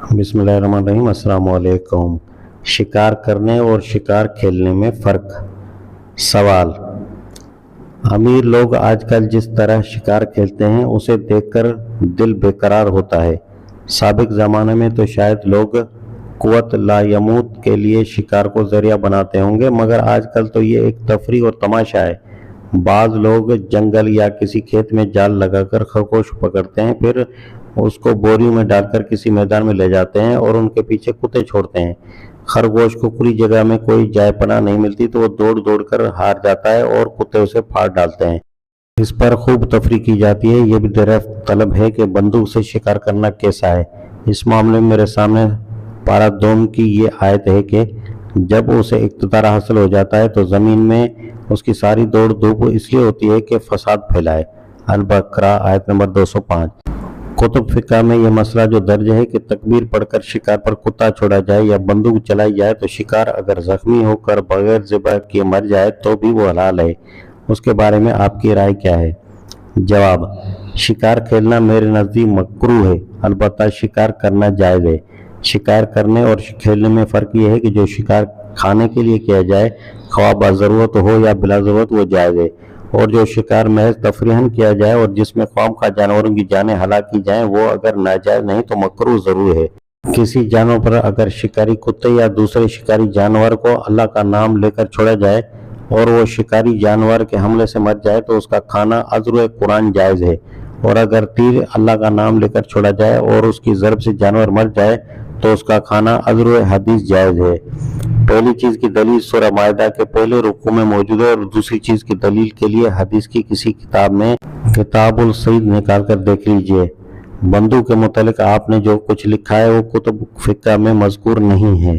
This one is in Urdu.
بسم اللہ الرحمن الرحیم۔ السلام علیکم۔ شکار کرنے اور شکار کھیلنے میں فرق۔ سوال: امیر لوگ آج کل جس طرح شکار کھیلتے ہیں اسے دیکھ کر دل بے قرار ہوتا ہے۔ سابق زمانے میں تو شاید لوگ قوت لا یموت کے لیے شکار کو ذریعہ بناتے ہوں گے، مگر آج کل تو یہ ایک تفریح اور تماشا ہے۔ بعض لوگ جنگل یا کسی کھیت میں جال لگا کر خرگوش پکڑتے ہیں، پھر اس کو بوریوں میں ڈال کر کسی میدان میں لے جاتے ہیں اور ان کے پیچھے کتے چھوڑتے ہیں۔ خرگوش کو کھلی جگہ میں کوئی جائے پناہ نہیں ملتی تو وہ دوڑ دوڑ کر ہار جاتا ہے اور کتے اسے پھاڑ ڈالتے ہیں۔ اس پر خوب تفریح کی جاتی ہے۔ یہ بھی دریافت طلب ہے کہ بندوق سے شکار کرنا کیسا ہے۔ اس معاملے میں میرے سامنے پارہ دوم کی یہ آیت ہے کہ جب اسے اقتدار حاصل ہو جاتا ہے تو زمین میں اس کی ساری دوڑ دھوپ اس لیے ہوتی ہے کہ فساد پھیلائے۔ البقرہ آیت نمبر 205۔ کتب فقہ میں یہ مسئلہ جو درج ہے کہ تکبیر پڑھ کر شکار پر کتا چھوڑا جائے یا بندوق چلائی جائے تو شکار اگر زخمی ہو کر بغیر ذبح کیے مر جائے تو بھی وہ حلال ہے۔ اس کے بارے میں آپ کی رائے کیا ہے؟ جواب: شکار کھیلنا میرے نزدیک مکروہ ہے، البتہ شکار کرنا جائز ہے۔ شکار کرنے اور کھیلنے میں فرق یہ ہے کہ جو شکار کھانے کے لیے کیا جائے، خواہ باضرورت ہو یا بلا ضرورت، وہ جائز ہے، اور جو شکار محض تفریحاً کیا جائے اور جس میں خواہ جانوروں کی جانیں ہلاک کی جائیں وہ اگر ناجائز نہیں تو مکروہ ضرور ہے۔ کسی جانور پر اگر شکاری کتے یا دوسرے شکاری جانور کو اللہ کا نام لے کر چھوڑا جائے اور وہ شکاری جانور کے حملے سے مر جائے تو اس کا کھانا عذر قرآن جائز ہے، اور اگر تیر اللہ کا نام لے کر چھوڑا جائے اور اس کی ضرب سے جانور مر جائے تو اس کا کھانا عذر حدیث جائز ہے۔ پہلی چیز کی دلیل سورہ مائدہ کے پہلے رکوع میں موجود ہے، اور دوسری چیز کی دلیل کے لیے حدیث کی کسی کتاب میں کتاب الصید نکال کر دیکھ لیجئے۔ بندوق کے متعلق آپ نے جو کچھ لکھا ہے وہ کتب فقہ میں مذکور نہیں ہے۔